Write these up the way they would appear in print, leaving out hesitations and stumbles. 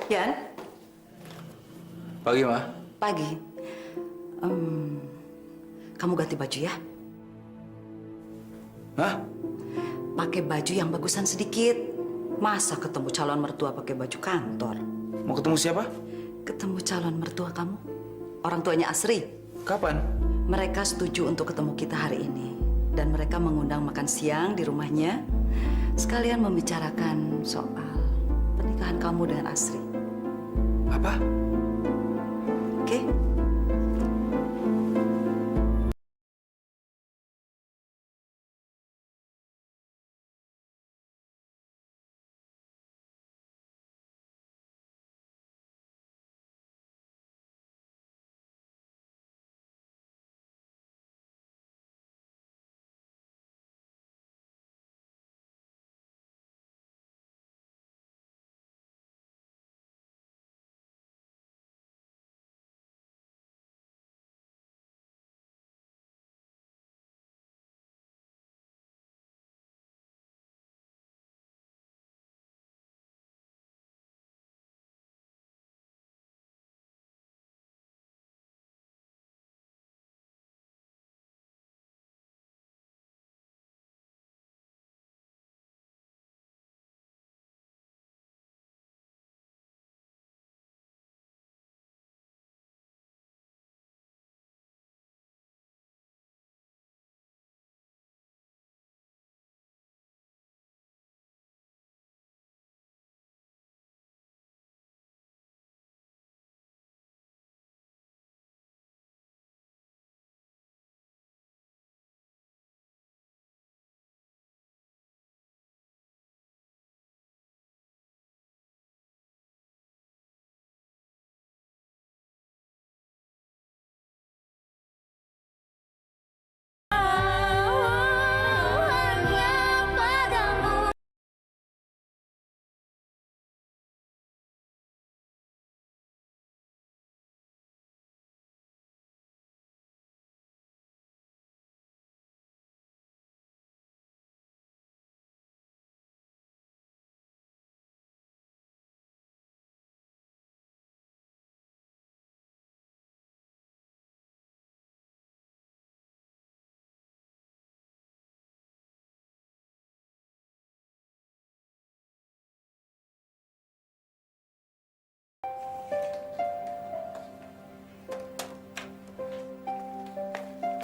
Yan, Pagi, Ma. pagi. Kamu ganti baju ya. Hah? Pakai baju yang bagusan sedikit. Masa ketemu calon mertua pakai baju kantor? Mau ketemu siapa? Ketemu calon mertua kamu? Orang tuanya Asri. Kapan? Mereka setuju untuk ketemu kita hari ini. Dan mereka mengundang makan siang di rumahnya. Sekalian membicarakan soal pernikahan kamu dengan Asri. Apa? Oke?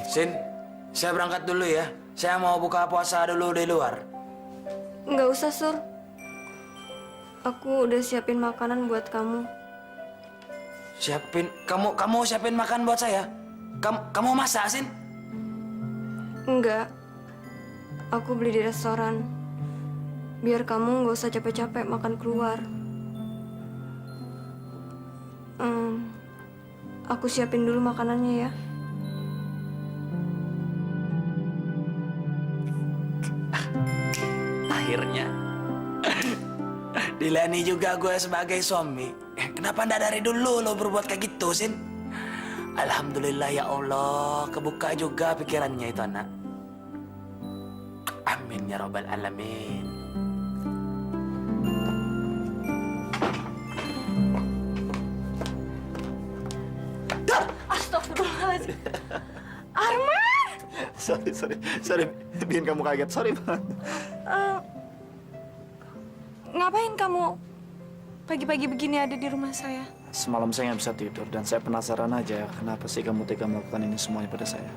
Sin, saya berangkat dulu ya. Saya mau buka puasa dulu di luar. Nggak usah, Sur. Aku udah siapin makanan buat kamu. Kamu siapin makan buat saya? Kamu masak, Sin? Enggak. Aku beli di restoran. Biar kamu nggak usah capek-capek makan keluar. Aku siapin dulu makanannya ya. Akhirnya. Dilani juga gue sebagai suami. Kenapa ndak dari dulu lo berbuat kayak gitu, Sin? Alhamdulillah ya Allah, kebuka juga pikirannya itu anak. Amin ya rabbal alamin. Astagfirullahaladzim. Arman! Sorry, bikin kamu kaget. Sorry banget. Ngapain kamu pagi-pagi begini ada di rumah saya? Semalam saya nggak bisa tidur dan saya penasaran aja kenapa sih kamu tega melakukan ini semuanya pada saya.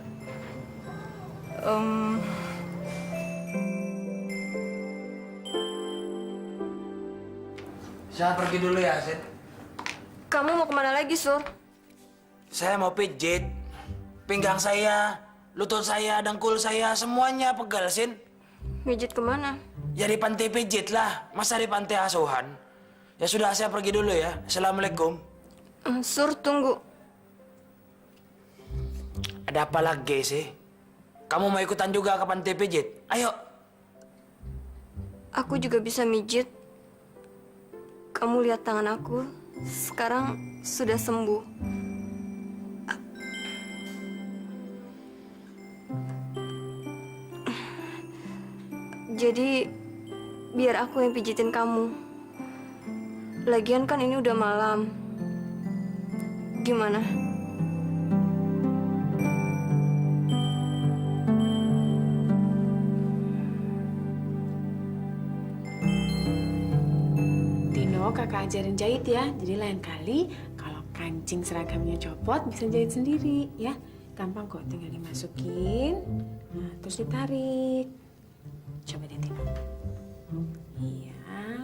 Saya pergi dulu ya, Sin. Kamu mau kemana lagi, Sur? Saya mau pijit. Pinggang saya, lutut saya, dengkul saya, semuanya pegal, Sin. Mijit kemana? Ya di panti pijit lah, masa di panti asuhan. Ya sudah, saya pergi dulu ya. Assalamualaikum. Sur, tunggu. Ada apa lagi sih? Kamu mau ikutan juga ke panti pijit? Ayo. Aku juga bisa mijit. Kamu lihat tangan aku. Sekarang sudah sembuh. Jadi, biar aku yang pijitin kamu. Lagian kan ini udah malam. Gimana? Tino, kakak ajarin jahit ya. Jadi lain kali kalau kancing seragamnya copot bisa jahit sendiri ya. Gampang kok, tinggal dimasukin, nah, terus ditarik. Coba deh Tino. Iya,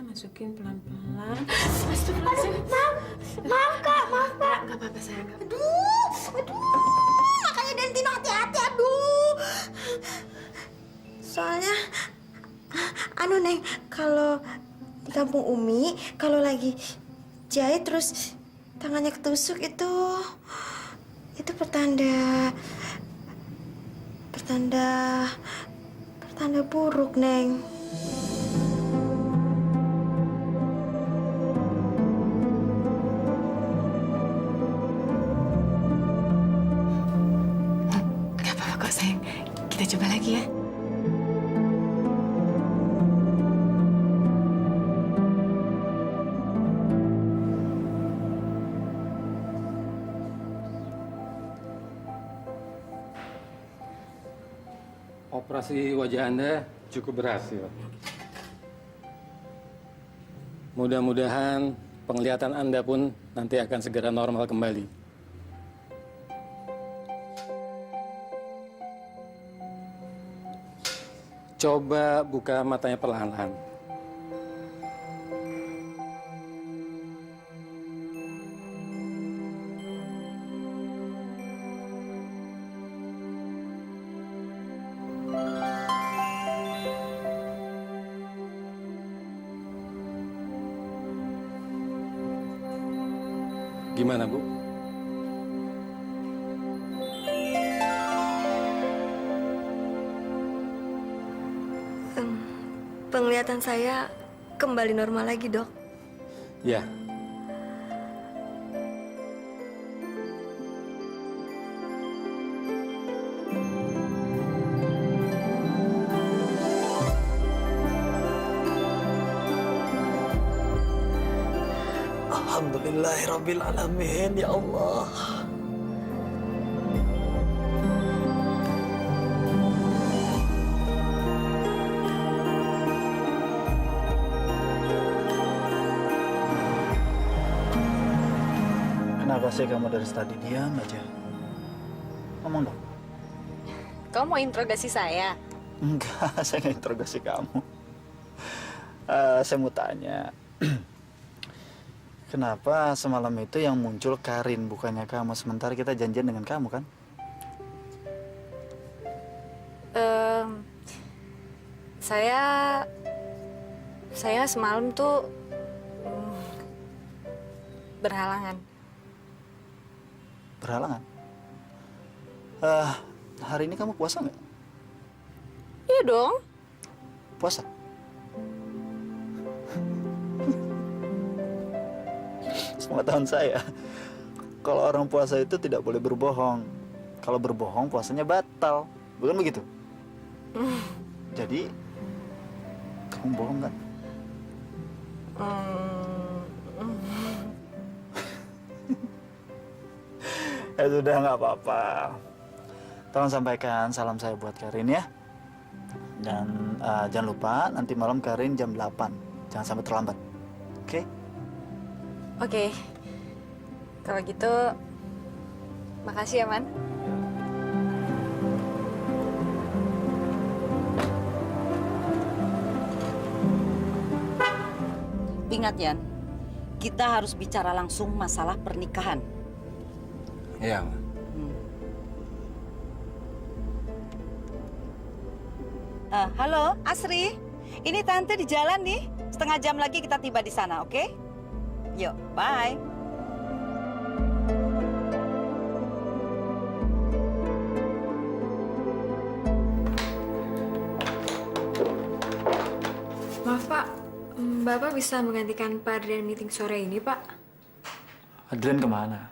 masukin pelan-pelan. Astagfirullahaladzim. Maaf kak. Nggak apa-apa sayang. Aduh, makanya dan Tino hati-hati, aduh. Soalnya, anu Neng, kalau di kampung Umi, kalau lagi jahit terus tangannya ketusuk itu pertanda buruk, Neng. Nggak apa-apa kok sayang. Kita coba lagi ya. Operasi wajah Anda cukup berhasil. Mudah-mudahan penglihatan Anda pun nanti akan segera normal kembali. Coba buka matanya perlahan-lahan. Gimana, Bu? Penglihatan saya kembali normal lagi, Dok. Ya. Alhamdulillahirabbil alamin, ya Allah. Kenapa sih kamu dari tadi diam aja? Ngomong dong. Kamu mau interogasi saya? Enggak, saya nggak interogasi kamu. Saya mau tanya. Kenapa semalam itu yang muncul Karin bukannya kamu? Sementara kita janjian dengan kamu kan? Saya semalam tuh berhalangan. Berhalangan? Hari ini kamu puasa nggak? Iya dong. Puasa? Sepengetahuan saya, kalau orang puasa itu tidak boleh berbohong. Kalau berbohong puasanya batal, bukan begitu? Jadi, kamu bohong kan? Ya sudah, nggak apa-apa. Tolong sampaikan salam saya buat Karin ya. Dan jangan lupa nanti malam Karin jam 8. Jangan sampai terlambat. Oke? Oke. Kalau gitu, makasih ya, Man. Ingat, Yan, kita harus bicara langsung masalah pernikahan. Iya, Ma. Halo, Asri. Ini Tante di jalan nih. Setengah jam lagi kita tiba di sana, oke? Yuk, bye. Maaf, Pak. Bapak bisa menggantikan Pak Adrian meeting sore ini, Pak? Adrian kemana?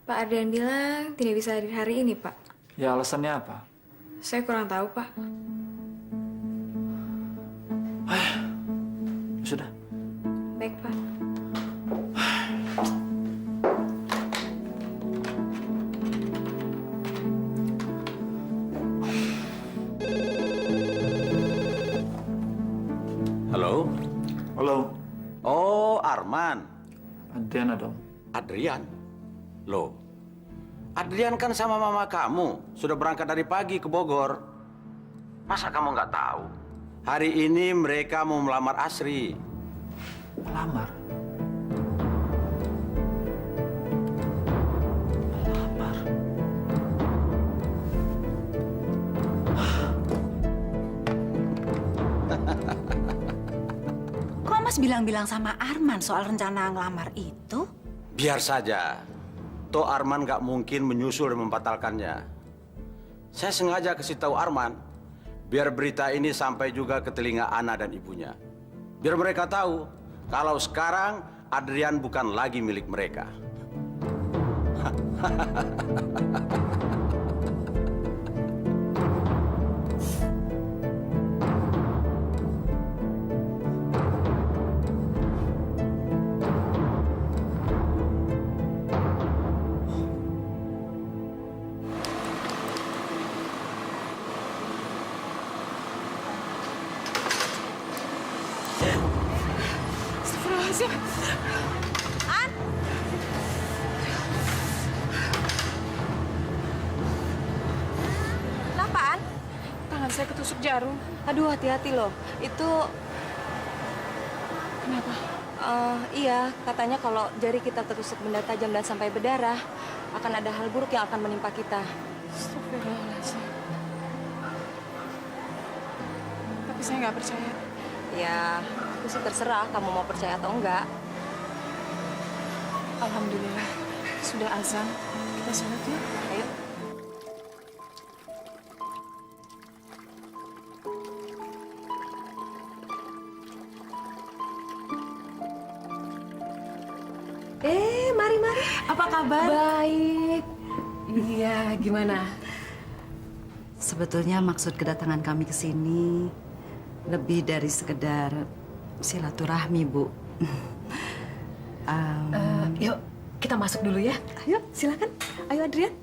Pak Adrian bilang tidak bisa hadir hari ini, Pak. Ya alasannya apa? Saya kurang tahu, Pak. Sudah. Baik, Pak. Adriana dong. Adrian? Loh, Adrian kan sama mama kamu. Sudah berangkat dari pagi ke Bogor. Masa kamu nggak tahu? Hari ini mereka mau melamar Asri. Melamar? Kok Mas bilang-bilang sama Arman soal rencana ngelamar itu? Biar saja. Toh Arman nggak mungkin menyusul dan membatalkannya. Saya sengaja kasih tahu Arman, biar berita ini sampai juga ke telinga Ana dan ibunya. Biar mereka tahu kalau sekarang Adrian bukan lagi milik mereka. Astagfirullahaladzim. Kenapa, An? Tangan saya ketusuk jarum. Aduh, hati-hati loh. Itu, Kenapa? iya, katanya kalau jari kita tertusuk benda tajam dan sampai berdarah, akan ada hal buruk yang akan menimpa kita. Astagfirullahaladzim. Tapi saya nggak percaya. Ya, itu sih terserah kamu mau percaya atau enggak. Alhamdulillah. Sudah azan. Kita sholat ya. Ayo. Mari. Apa kabar? Baik. Iya, gimana? Sebetulnya maksud kedatangan kami ke sini lebih dari sekedar silaturahmi, Bu. Yuk, kita masuk dulu ya. Ayo, silakan. Ayo, Adrian.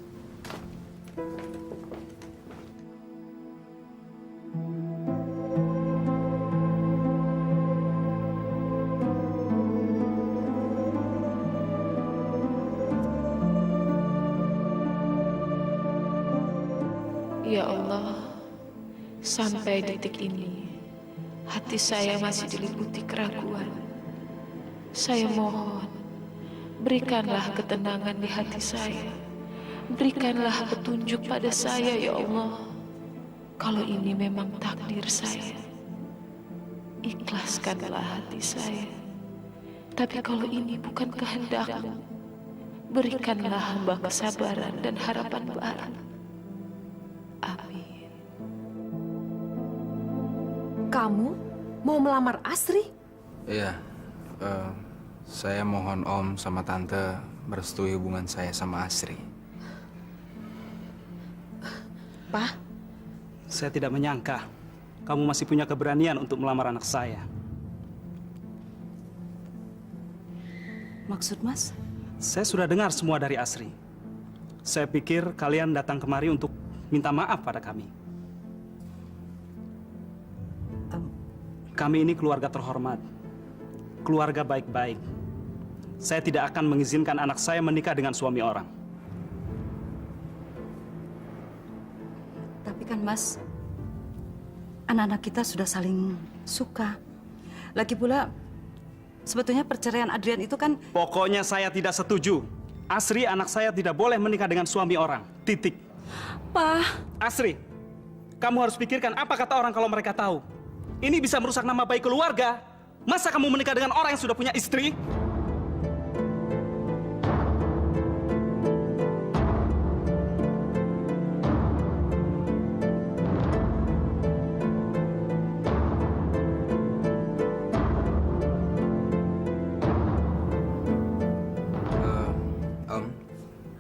Ya Allah, sampai detik ini, hati saya masih diliputi keraguan. Saya mohon, berikanlah ketenangan di hati saya. Berikanlah petunjuk pada saya, ya Allah. Kalau ini memang takdir saya, ikhlaskanlah hati saya. Tapi kalau ini bukan kehendak-Mu, berikanlah hamba kesabaran dan harapan baru. Amin. Kamu mau melamar Asri? Iya, saya mohon Om sama Tante merestui hubungan saya sama Asri. Pak? Saya tidak menyangka kamu masih punya keberanian untuk melamar anak saya. Maksud Mas? Saya sudah dengar semua dari Asri. Saya pikir kalian datang kemari untuk minta maaf pada kami. Kami ini keluarga terhormat, keluarga baik-baik. Saya tidak akan mengizinkan anak saya menikah dengan suami orang. Tapi kan Mas, anak-anak kita sudah saling suka. Lagi pula, sebetulnya perceraian Adrian itu kan... Pokoknya saya tidak setuju. Asri, anak saya tidak boleh menikah dengan suami orang. Titik. Pak. Asri, kamu harus pikirkan apa kata orang kalau mereka tahu. Ini bisa merusak nama baik keluarga. Masa kamu menikah dengan orang yang sudah punya istri?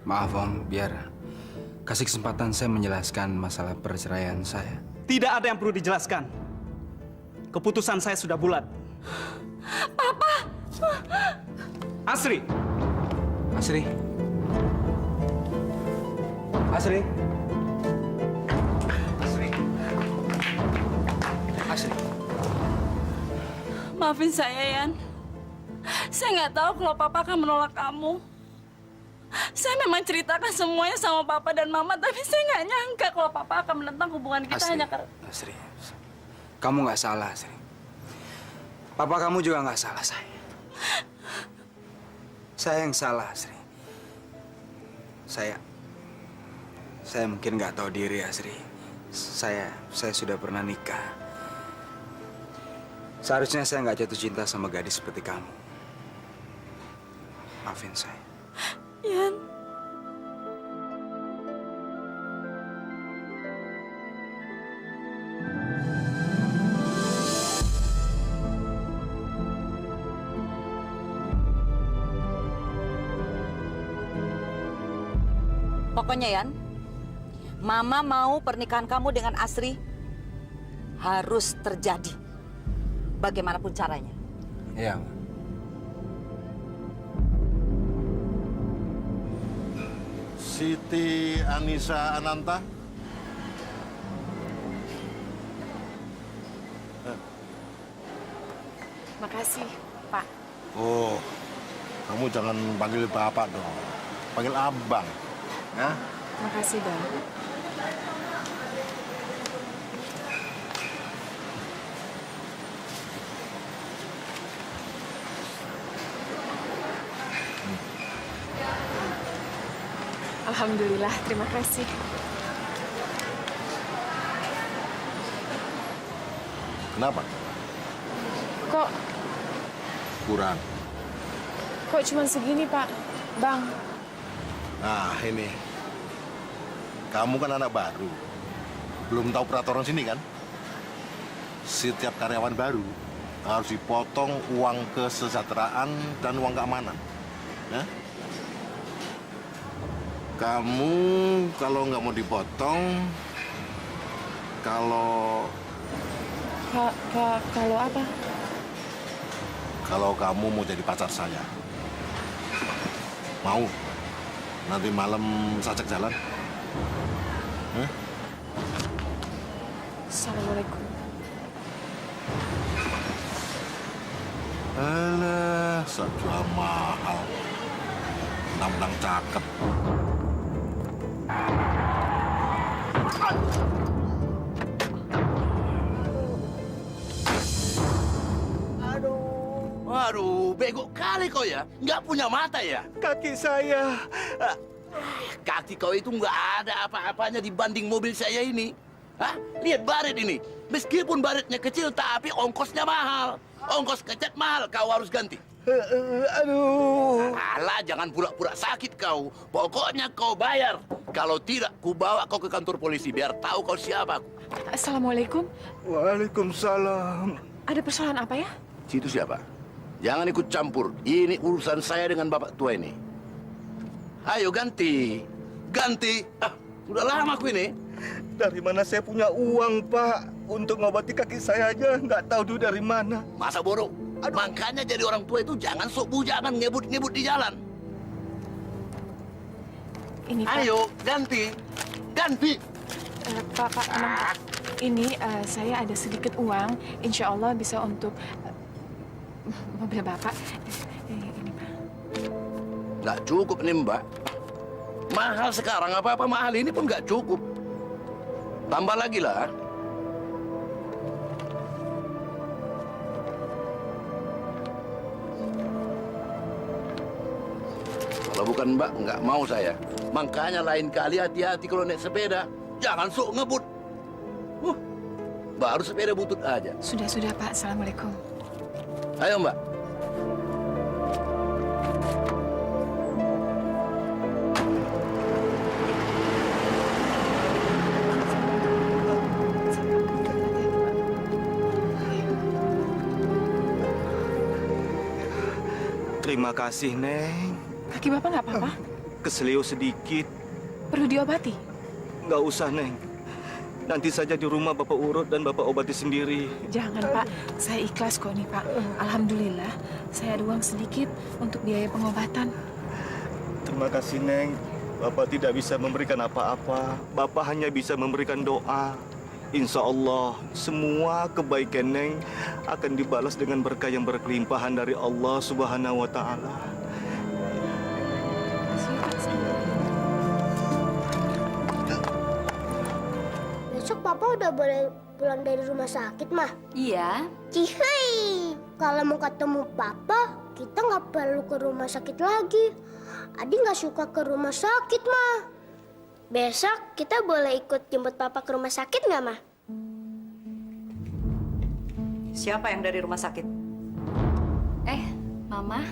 Maaf Om, biar kasih kesempatan saya menjelaskan masalah perceraian saya. Tidak ada yang perlu dijelaskan. Keputusan saya sudah bulat. Papa! Asri! Asri? Asri? Asri? Asri? Maafin saya, Yan. Saya nggak tahu kalau papa akan menolak kamu. Saya memang ceritakan semuanya sama papa dan mama, tapi saya nggak nyangka kalau papa akan menentang hubungan kita hanya karena... Asri, kamu nggak salah, Asri. Papa kamu juga nggak salah, saya. Saya yang salah, Asri. Saya mungkin nggak tahu diri, Asri. Saya sudah pernah nikah. Seharusnya saya nggak jatuh cinta sama gadis seperti kamu. Maafin saya. Yan. Pokoknya Yan, Mama mau pernikahan kamu dengan Asri harus terjadi. Bagaimanapun caranya. Iya. Siti Anissa Ananta. Makasih, Pak. Oh, kamu jangan panggil bapak dong. Panggil abang. Ya? Makasih, Bang. Alhamdulillah, terima kasih. Kenapa? Kok Kurang. cuma segini, Pak? Bang. Nah, ini. Kamu kan anak baru. Belum tahu peraturan sini kan? Setiap karyawan baru harus dipotong uang kesejahteraan dan uang keamanan. Ya? Kamu kalau nggak mau dipotong, kalau apa? Kalau kamu mau jadi pacar saya, mau? Nanti malam sajak jalan. Assalamualaikum. Alah, jual mahal. Menang-menang cakep. Waduh, bego kali kau ya. Nggak punya mata ya? Kaki saya. Kaki kau itu nggak ada apa-apanya dibanding mobil saya ini. Hah? Lihat baret ini. Meskipun baretnya kecil, tapi ongkosnya mahal. Ongkos kecat mahal, kau harus ganti. Aduh. Alah, jangan pura-pura sakit kau. Pokoknya kau bayar. Kalau tidak, ku bawa kau ke kantor polisi biar tahu kau siapa. Assalamualaikum. Waalaikumsalam. Ada persoalan apa ya? Situ siapa? Jangan ikut campur. Ini urusan saya dengan bapak tua ini. Ayo ganti. Ganti. Sudah lama aku ini. Dari mana saya punya uang, Pak? Untuk ngobati kaki saya aja nggak tahu dulu dari mana. Masa bodoh? Makanya jadi orang tua itu jangan sok bujangan ngebut-ngebut di jalan. Ini, Pak. Ayo, ganti. Ganti. Pak, ini saya ada sedikit uang. Insya Allah bisa untuk mobil Bapak. Ini, Pak. Nggak cukup nih, Mbak. Mahal sekarang, apa-apa mahal ini pun nggak cukup. Tambah lagi lah. Kalau bukan Mbak, nggak mau saya. Makanya lain kali hati-hati kalau naik sepeda. Jangan sok ngebut. Baru sepeda butut aja. Sudah, Pak. Assalamualaikum. Ayo, Mbak. Terima kasih, Neng. Kaki Bapak nggak apa-apa? Keselio sedikit. Perlu diobati? Nggak usah, Neng. Nanti saja di rumah Bapak urut dan Bapak obati sendiri. Jangan, Pak. Saya ikhlas kok nih, Pak. Alhamdulillah, saya ada uang sedikit untuk biaya pengobatan. Terima kasih, Neng. Bapak tidak bisa memberikan apa-apa. Bapak hanya bisa memberikan doa. Insya Allah, semua kebaikan Neng akan dibalas dengan berkah yang berkelimpahan dari Allah Subhanahu wa Ta'ala. Besok Papa udah boleh pulang dari rumah sakit, Mah? Iya. Cihai! Kalau mau ketemu Papa, kita nggak perlu ke rumah sakit lagi. Adi nggak suka ke rumah sakit, Mah. Besok kita boleh ikut jemput Papa ke rumah sakit nggak, Mah? Siapa yang dari rumah sakit? Mama.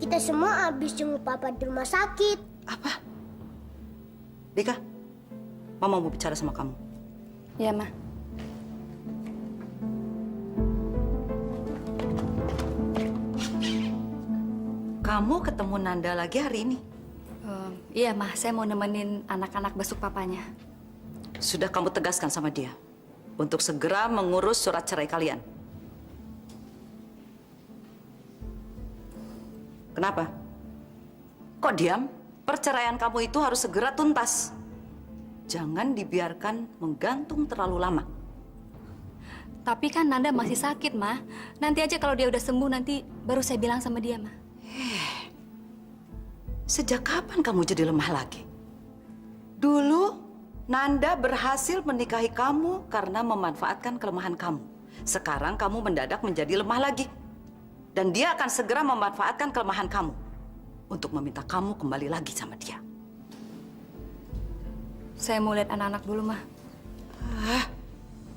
Kita semua habis jemput Papa di rumah sakit. Dika, Mama mau bicara sama kamu. Iya, Ma. Kamu ketemu Nanda lagi hari ini? Iya, Ma. Saya mau nemenin anak-anak besuk papanya. Sudah kamu tegaskan sama dia untuk segera mengurus surat cerai kalian. Kenapa? Kok diam? Perceraian kamu itu harus segera tuntas. Jangan dibiarkan menggantung terlalu lama. Tapi kan Nanda masih sakit, Ma. Nanti aja kalau dia udah sembuh, nanti baru saya bilang sama dia, Ma. Sejak kapan kamu jadi lemah lagi? Dulu, Nanda berhasil menikahi kamu karena memanfaatkan kelemahan kamu. Sekarang kamu mendadak menjadi lemah lagi. Dan dia akan segera memanfaatkan kelemahan kamu untuk meminta kamu kembali lagi sama dia. Saya mau lihat anak-anak dulu, Ma.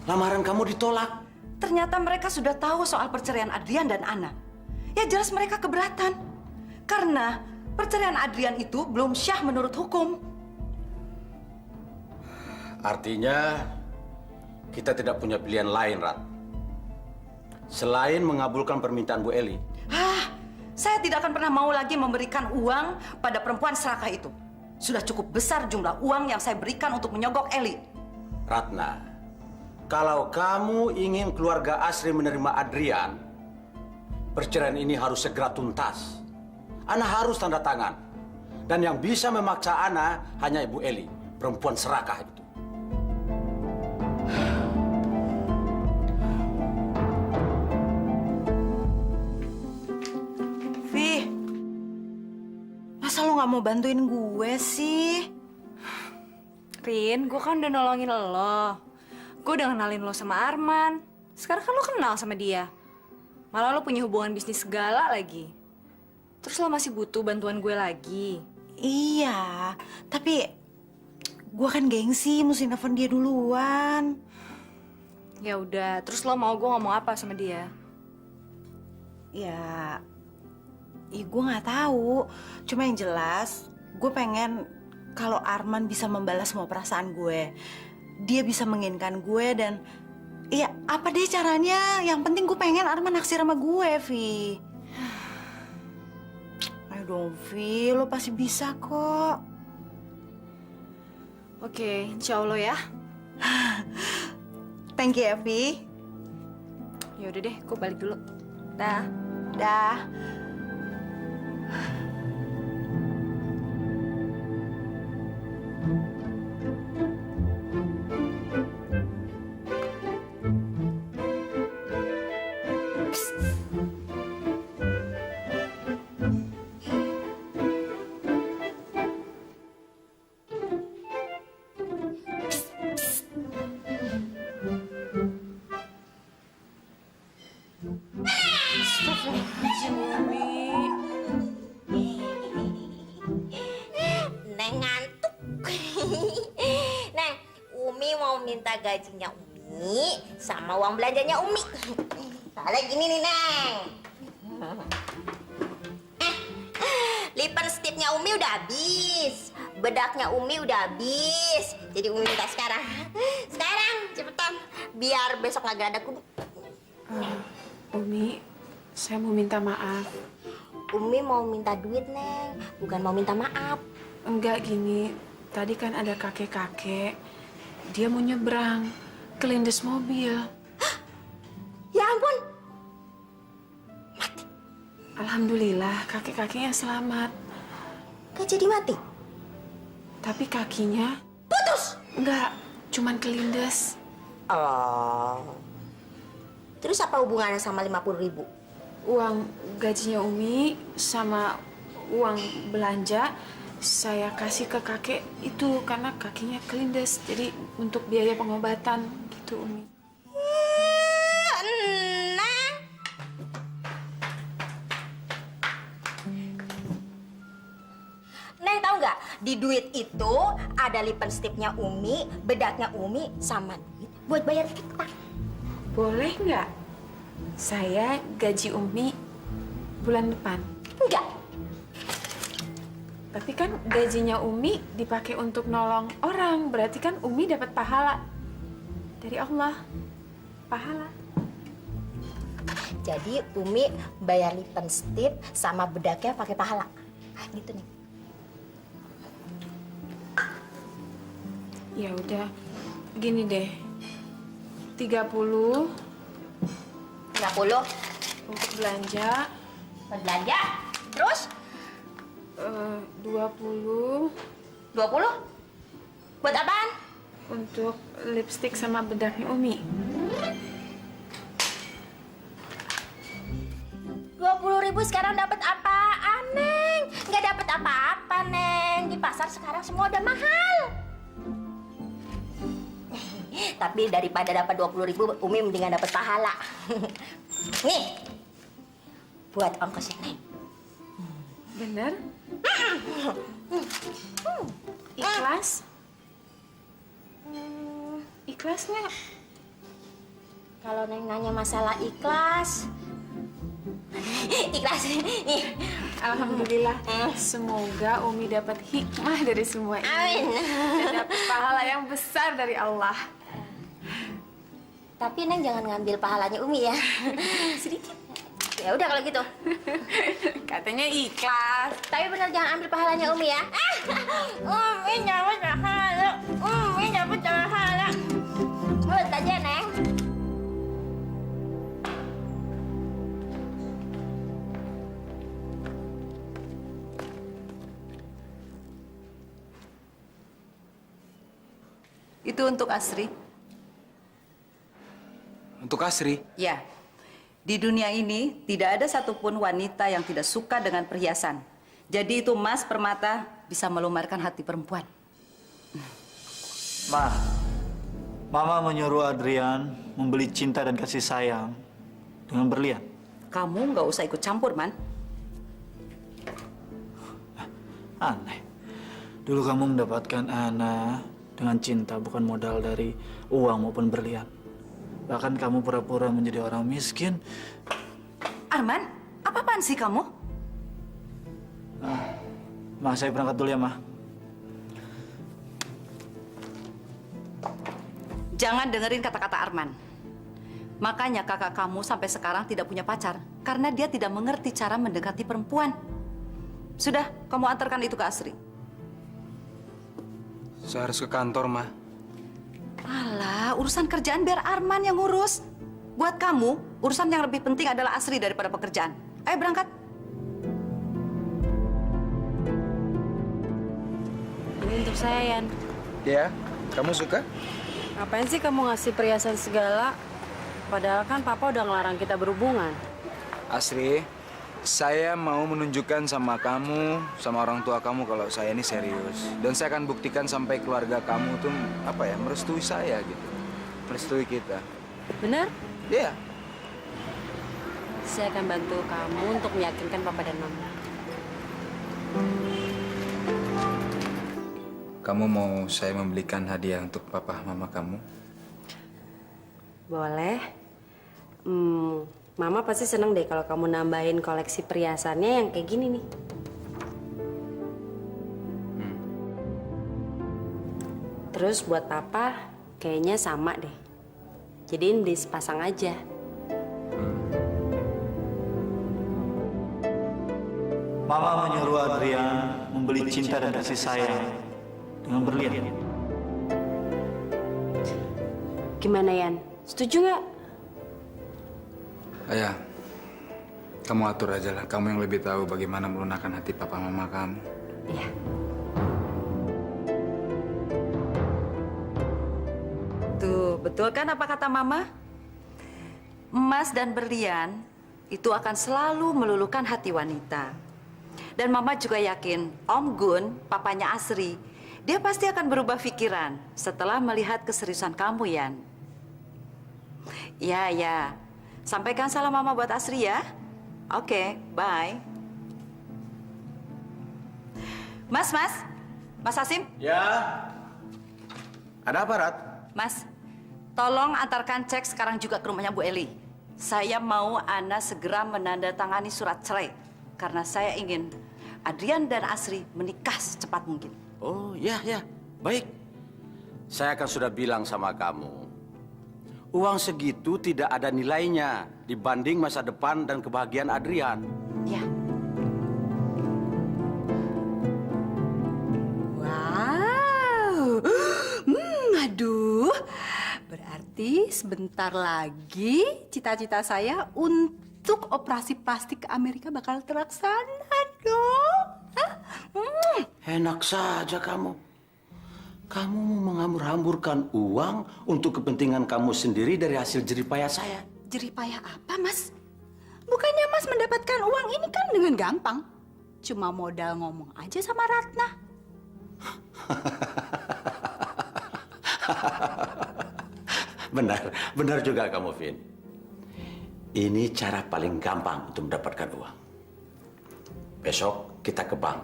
Lamaran kamu ditolak. Ternyata mereka sudah tahu soal perceraian Adrian dan Ana. Ya jelas mereka keberatan. Karena perceraian Adrian itu belum syah menurut hukum. Artinya, kita tidak punya pilihan lain, Rat. Selain mengabulkan permintaan Bu Eli. Saya tidak akan pernah mau lagi memberikan uang pada perempuan serakah itu. Sudah cukup besar jumlah uang yang saya berikan untuk menyogok Eli. Ratna, kalau kamu ingin keluarga Asri menerima Adrian, perceraian ini harus segera tuntas. Ana harus tanda tangan. Dan yang bisa memaksa Ana hanya Ibu Eli, perempuan serakah itu. Vi, masa lo nggak mau bantuin gue sih? Rin, gue kan udah nolongin lo. Gue udah kenalin lo sama Arman. Sekarang kan lo kenal sama dia. Malah lo punya hubungan bisnis segala lagi. Terus lo masih butuh bantuan gue lagi. Iya, tapi gue kan gengsi, mesti nelfon dia duluan. Ya udah, terus lo mau gue ngomong apa sama dia? Ya gue nggak tahu. Cuma yang jelas, gue pengen kalau Arman bisa membalas semua perasaan gue. Dia bisa menginginkan gue dan ya apa deh caranya. Yang penting gue pengen Arman naksir sama gue, Vi. Ayo dong, Vi, lo pasti bisa kok. Oke, insya Allah ya. Thank you ya, Vi. Ya udah deh, gue balik dulu. Dah. Dah. Neng ngantuk. Neng, Umi mau minta gajinya Umi sama uang belanjanya Umi. Soalnya gini nih, Neng. Lipsticknya Umi udah habis. Bedaknya Umi udah habis. Jadi Umi minta sekarang. Sekarang, cepetan. Biar besok nggak ada kudu. Umi, saya mau minta maaf. Umi mau minta duit, Neng. Bukan mau minta maaf. Enggak gini, tadi kan ada kakek-kakek. Dia mau nyebrang, kelindes mobil. Ya ampun. Alhamdulillah, kakek-kakeknya selamat. Gak jadi mati? Tapi kakinya... Putus? Enggak, cuman kelindes. Oh. Terus apa hubungannya sama 50.000? Uang gajinya Umi sama uang belanja saya kasih ke kakek itu karena kakinya kelindes. Jadi untuk biaya pengobatan gitu, Umi. Neng tahu nggak? Di duit itu ada lipsticknya Umi, bedaknya Umi, sama duit buat bayar kita. Boleh nggak saya gaji Umi bulan depan? Enggak. Tapi kan gajinya Umi dipakai untuk nolong orang, berarti kan Umi dapat pahala dari Allah. Pahala. Jadi Umi bayar lipstick sama bedaknya pakai pahala. Gitu nih. Ya udah, gini deh. 30 untuk belanja. Belanja? Terus? 20. 20? Buat apaan? Untuk lipstick sama bedaknya Umi. 20.000 sekarang dapat apaan, Neng? Nggak dapat apa-apa, Neng. Di pasar sekarang semua udah mahal. Tapi daripada dapat 20.000, Umi mendingan dapat pahala. Nih, buat ongkosnya, Neng. Bener? Ikhlas? Ikhlas nggak? Kalau Neng nanya masalah ikhlas, ikhlas nih. Alhamdulillah. Semoga Umi dapat hikmah dari semua ini. Amin. Dan dapat pahala yang besar dari Allah. Tapi Neng jangan ngambil pahalanya Umi ya. Sedikit. Ya udah kalau gitu. Katanya ikhlas. Tapi benar jangan ambil pahalanya Umi ya. Umi dapat pahala. Umi dapat pahala. Buat aja, Neng. Itu untuk Asri. Untuk Asri? Ya. Di dunia ini tidak ada satupun wanita yang tidak suka dengan perhiasan. Jadi itu emas permata bisa melumarkan hati perempuan. Ma, Mama menyuruh Adrian membeli cinta dan kasih sayang dengan berlian. Kamu nggak usah ikut campur, Man. Aneh. Dulu kamu mendapatkan Ana dengan cinta bukan modal dari uang maupun berlian. Bahkan kamu pura-pura menjadi orang miskin. Arman, apa-apaan sih kamu? Ma, saya berangkat dulu ya, Ma. Jangan dengerin kata-kata Arman. Makanya kakak kamu sampai sekarang tidak punya pacar. Karena dia tidak mengerti cara mendekati perempuan. Sudah, kamu antarkan itu ke Asri. Saya harus ke kantor, Ma. Alah, urusan kerjaan biar Arman yang ngurus. Buat kamu, urusan yang lebih penting adalah Asri daripada pekerjaan. Ayo berangkat. Ini untuk saya, Yan. Ya, kamu suka? Ngapain sih kamu ngasih perhiasan segala? Padahal kan Papa udah ngelarang kita berhubungan. Asri, saya mau menunjukkan sama kamu, sama orang tua kamu kalau saya ini serius. Dan saya akan buktikan sampai keluarga kamu tuh, merestui saya gitu. Merestui kita. Bener? Iya. Saya akan bantu kamu untuk meyakinkan Papa dan Mama. Kamu mau saya membelikan hadiah untuk Papa Mama kamu? Boleh. Mama pasti seneng deh kalau kamu nambahin koleksi perhiasannya yang kayak gini nih. Terus buat Papa, kayaknya sama deh. Jadiin beli sepasang aja. Mama menyuruh Adrian membeli cinta dan kasih sayang dengan berlian. Gimana, Yan? Setuju nggak? Ayah, kamu atur aja lah. Kamu yang lebih tahu bagaimana melunakkan hati Papa Mama kamu. Iya. Betul kan apa kata Mama? Emas dan berlian itu akan selalu meluluhkan hati wanita. Dan Mama juga yakin Om Gun, papanya Asri, dia pasti akan berubah pikiran setelah melihat keseriusan kamu, Yan. Ya. Sampaikan salam Mama buat Asri ya. Oke, bye. Mas Hasim? Ya. Ada apa, Rat? Mas, tolong antarkan cek sekarang juga ke rumahnya Bu Eli. Saya mau Ana segera menandatangani surat cerai karena saya ingin Adrian dan Asri menikah secepat mungkin. Oh, ya. Baik. Saya kan sudah bilang sama kamu. Uang segitu tidak ada nilainya dibanding masa depan dan kebahagiaan Adrian. Ya. Wow. Aduh. Berarti sebentar lagi cita-cita saya untuk operasi plastik ke Amerika bakal terlaksana dong. Enak saja kamu. Kamu mau menghambur-hamburkan uang untuk kepentingan kamu sendiri dari hasil jeripaya saya. Jeripaya apa, Mas? Bukannya Mas mendapatkan uang ini kan dengan gampang. Cuma modal ngomong aja sama Ratna. Benar juga kamu, Vin. Ini cara paling gampang untuk mendapatkan uang. Besok kita ke bank.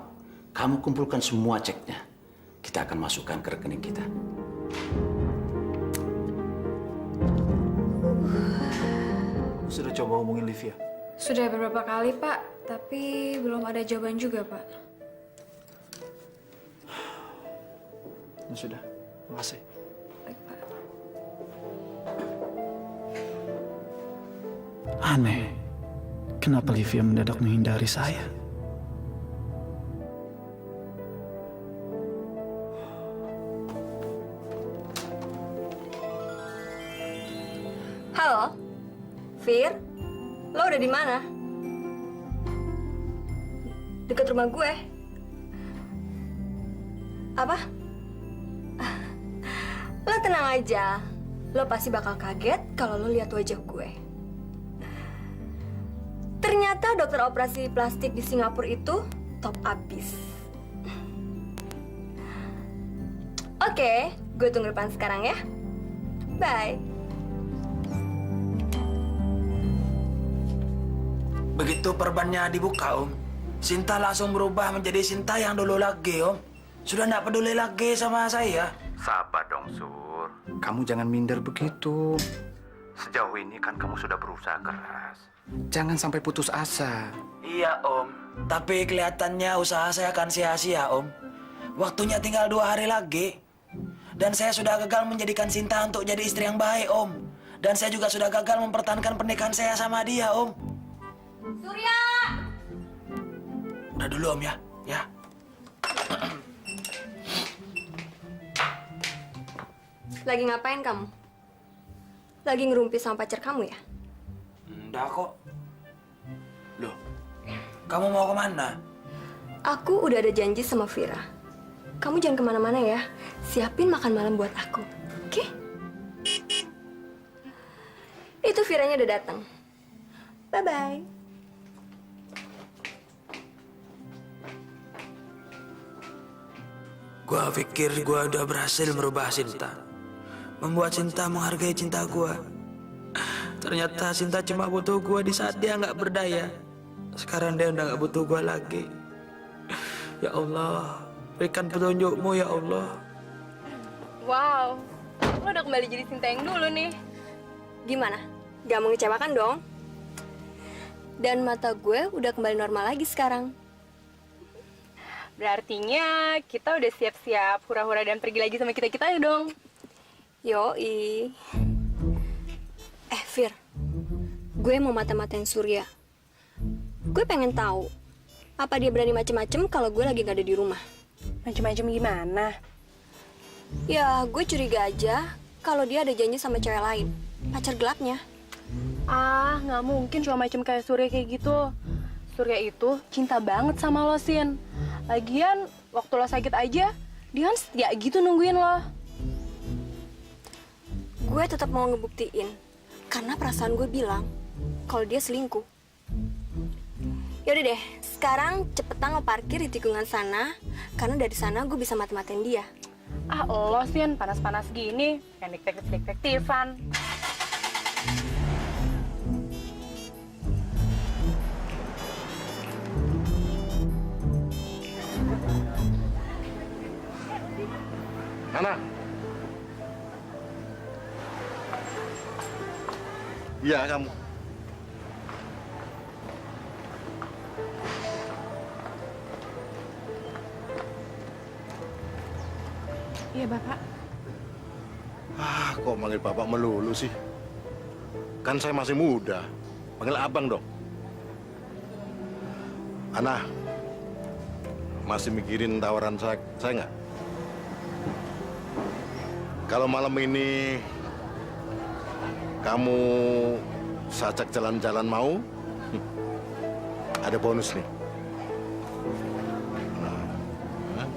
Kamu kumpulkan semua ceknya. Kita akan masukkan ke rekening kita. Sudah coba hubungin Livia? Sudah beberapa kali, Pak. Tapi belum ada jawaban juga, Pak. Ya sudah, makasih. Baik, Pak. Aneh, kenapa Livia mendadak menghindari saya? Halo, Fir, lo udah di mana? Dekat rumah gue. Apa? Lo tenang aja, lo pasti bakal kaget kalau lo lihat wajah gue. Ternyata dokter operasi plastik di Singapura itu top abis. Oke, gue tunggu depan sekarang ya. Bye. Begitu perbannya dibuka, Om, Sinta langsung berubah menjadi Sinta yang dulu lagi, Om. Sudah nggak peduli lagi sama saya. Sabar dong, Sur. Kamu jangan minder begitu. Sejauh ini kan kamu sudah berusaha keras. Jangan sampai putus asa. Iya, Om. Tapi kelihatannya usaha saya akan sia-sia, Om. Waktunya tinggal 2 hari lagi. Dan saya sudah gagal menjadikan Sinta untuk jadi istri yang baik, Om. Dan saya juga sudah gagal mempertahankan pernikahan saya sama dia, Om. Surya! Udah dulu, Om, ya. Ya. Lagi ngapain kamu? Lagi ngerumpi sama pacar kamu ya? Enggak kok. Loh, kamu mau kemana? Aku udah ada janji sama Vira. Kamu jangan kemana-mana ya. Siapin makan malam buat aku. Oke? Itu Viranya udah datang. Bye-bye. Gua pikir gua udah berhasil merubah Sinta. Membuat Sinta menghargai cinta gua. Ternyata Sinta cuma butuh gua di saat dia nggak berdaya. Sekarang dia udah nggak butuh gua lagi. Ya Allah, berikan petunjukmu ya Allah. Wow, lo udah kembali jadi Sinta yang dulu nih. Gimana? Gak mengecewakan dong? Dan mata gue udah kembali normal lagi sekarang. Berartinya kita udah siap-siap hura-hura dan pergi lagi sama kita-kita ya dong. Yoi. Fir, gue mau mata-matain Surya. Gue pengen tahu, apa dia berani macem-macem kalau gue lagi gak ada di rumah. Macem-macem gimana? Ya, gue curiga aja kalau dia ada janji sama cewek lain. Pacar gelapnya. Ah, nggak mungkin cuma macem kayak Surya kayak gitu. Surya itu cinta banget sama lo, Sin. Lagian, waktu lo sakit aja, dia kan setia gitu nungguin lo. gue tetap mau ngebuktiin. Karena perasaan gue bilang kalau dia selingkuh. Yaudah deh, sekarang cepetan lo parkir di tikungan sana. Karena dari sana gue bisa mati-matiin dia. Ah, lo sih yang panas-panas gini, yang detektif-detektifan. Nana. Iya, kamu. Iya, Bapak. Kok manggil Bapak melulu sih? Kan saya masih muda. Panggil Abang dong. Ana, masih mikirin tawaran saya nggak? Kalau malam ini kamu sajak jalan-jalan mau, ada bonus nih. Nah,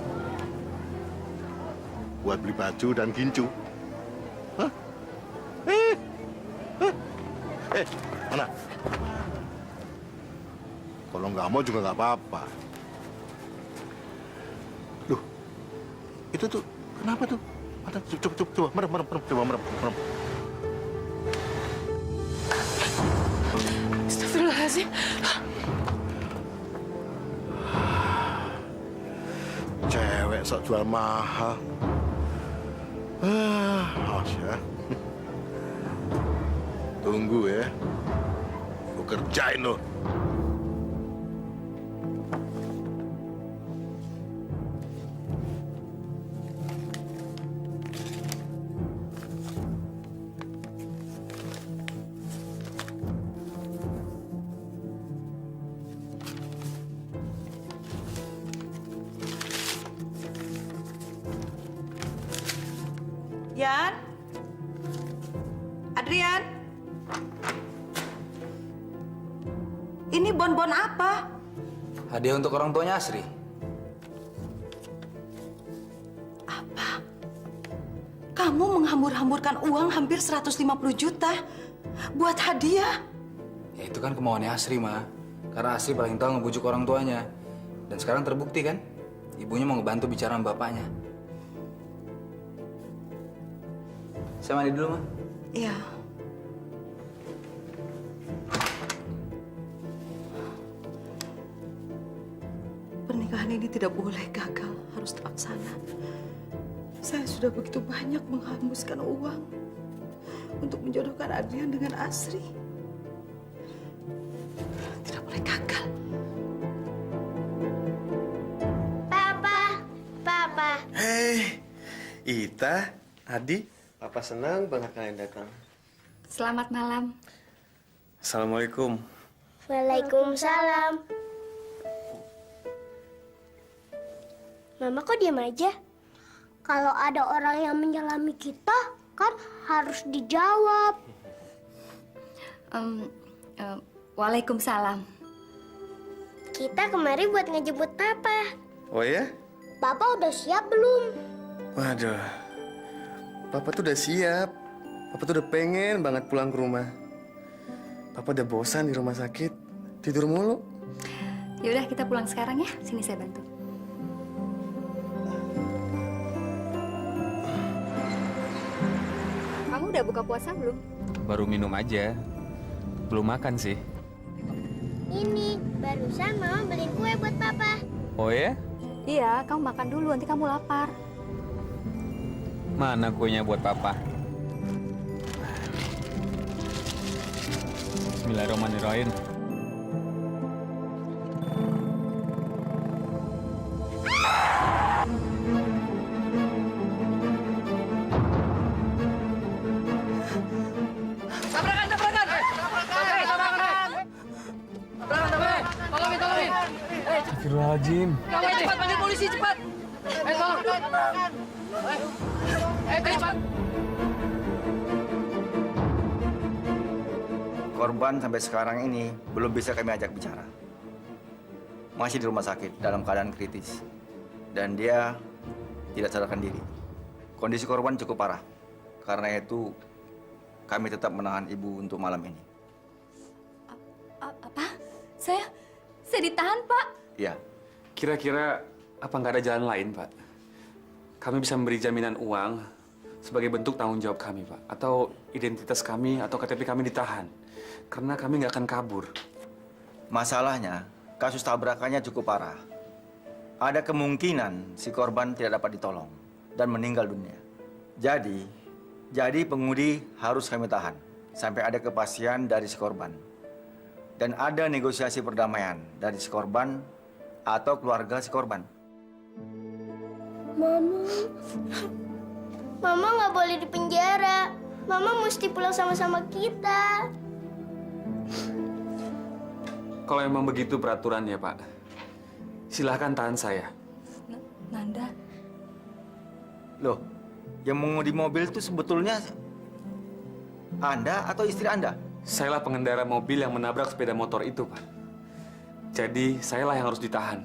buat beli baju dan gincu. Hah? Mana? Kalau nggak mau juga nggak apa-apa. Loh, itu tuh kenapa tuh? Ada, coba, merem, coba merem. Astagfirullahaladzim. Cewek sok jual mahal. Awas ya. Tunggu ya. Gue kerjain lo. Yan? Adrian? Ini bonbon apa? Hadiah untuk orang tuanya Asri. Apa? Kamu menghambur-hamburkan uang hampir 150 juta buat hadiah? Ya itu kan kemauannya Asri, Ma. Karena Asri paling tahu ngebujuk orang tuanya. Dan sekarang terbukti kan? Ibunya mau ngebantu bicara sama bapaknya. Saya mandi dulu, Ma. Iya. Pernikahan ini tidak boleh gagal, harus terlaksana. Saya sudah begitu banyak menghembuskan uang untuk menjodohkan Adrian dengan Asri. Tidak boleh gagal. Papa. Hei, Ita, Adi, Papa senang banget kalian datang. Selamat malam. Assalamualaikum. Waalaikumsalam. Mama kok diam aja? Kalau ada orang yang menyelami kita, kan harus dijawab. Waalaikumsalam. Kita kemari buat ngejemput Papa. Oh ya? Papa udah siap belum? Waduh, Papa tuh udah siap. Papa tuh udah pengen banget pulang ke rumah. Papa udah bosan di rumah sakit, tidur mulu. Yaudah kita pulang sekarang ya. Sini saya bantu. Kamu udah buka puasa belum? Baru minum aja. Belum makan sih. Ini, barusan Mama beliin kue buat Papa. Oh ya? Iya, kamu makan dulu, nanti kamu lapar. Mana kuenya buat Papa? Bismillahirrahmanirrahim. Astagfirullahaladzim. Cepat panggil polisi cepat. Tolong. Cepat. Korban sampai sekarang ini belum bisa kami ajak bicara. Masih di rumah sakit dalam keadaan kritis. Dan dia tidak sadarkan diri. Kondisi korban cukup parah. Karena itu kami tetap menahan ibu untuk malam ini. Apa? Saya ditahan, Pak. Iya. Kira-kira apa nggak ada jalan lain, Pak? Kami bisa memberi jaminan uang sebagai bentuk tanggung jawab kami, Pak. Atau identitas kami atau KTP kami ditahan. Karena kami nggak akan kabur. Masalahnya, kasus tabrakannya cukup parah. Ada kemungkinan si korban tidak dapat ditolong dan meninggal dunia. Jadi pengemudi harus kami tahan sampai ada kepastian dari si korban. Dan ada negosiasi perdamaian dari si korban atau keluarga si korban. Mama nggak boleh di penjara. Mama mesti pulang sama-sama kita. Kalau emang begitu peraturannya, Pak, silahkan tahan saya. Nanda. Loh, yang mengemudi mobil itu sebetulnya Anda atau istri Anda? Sayalah pengendara mobil yang menabrak sepeda motor itu, Pak. Jadi, sayalah yang harus ditahan.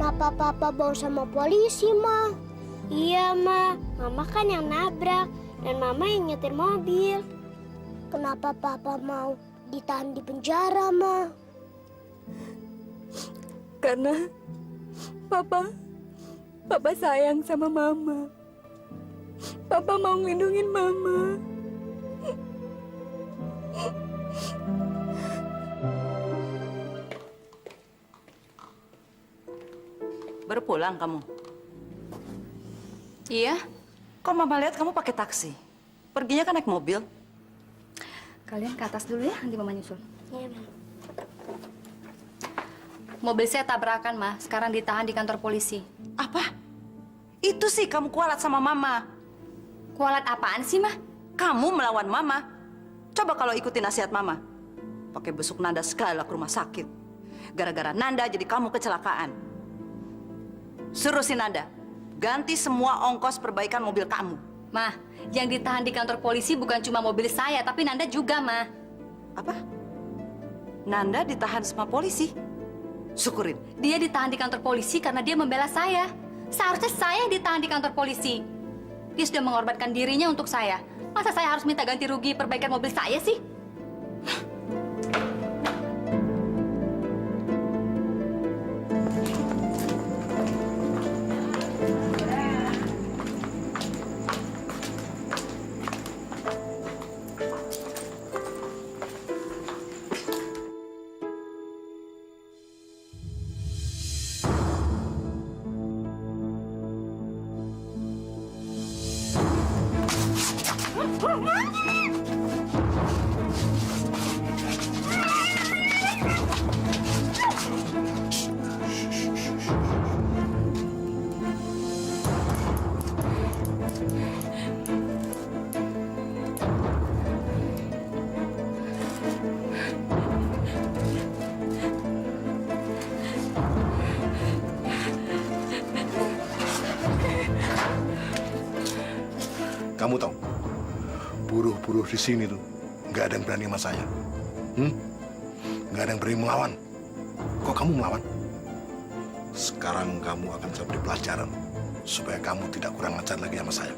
Kenapa Papa bawa sama polisi, Ma? Iya, Ma. Mama kan yang nabrak dan Mama yang nyetir mobil. Kenapa Papa mau ditahan di penjara, Ma? Karena Papa sayang sama Mama. Papa mau ngelindungin Mama. Baru pulang kamu? Iya. Kok Mama lihat kamu pakai taksi? Perginya kan naik mobil. Kalian ke atas dulu ya, nanti Mama nyusul. Iya, Ma. Mobil saya tabrakan, Ma. Sekarang ditahan di kantor polisi. Apa? Itu sih kamu kualat sama Mama. Kualat apaan sih, Ma? Kamu melawan Mama. Coba kalau ikutin nasihat Mama. Pakai besuk Nanda segala ke rumah sakit. Gara-gara Nanda jadi kamu kecelakaan. Suruh si Nanda ganti semua ongkos perbaikan mobil kamu. Ma, yang ditahan di kantor polisi bukan cuma mobil saya, tapi Nanda juga, Ma. Apa? Nanda ditahan sama polisi? Syukurin. Dia ditahan di kantor polisi karena dia membela saya. Seharusnya saya yang ditahan di kantor polisi. Dia sudah mengorbankan dirinya untuk saya. Masa saya harus minta ganti rugi perbaikan mobil saya sih? Kamu tahu, buruh-buruh di sini tuh nggak ada yang berani sama saya. Nggak ada yang berani melawan. Kok kamu melawan? Sekarang kamu akan saya beri pelajaran supaya kamu tidak kurang ajar lagi sama saya.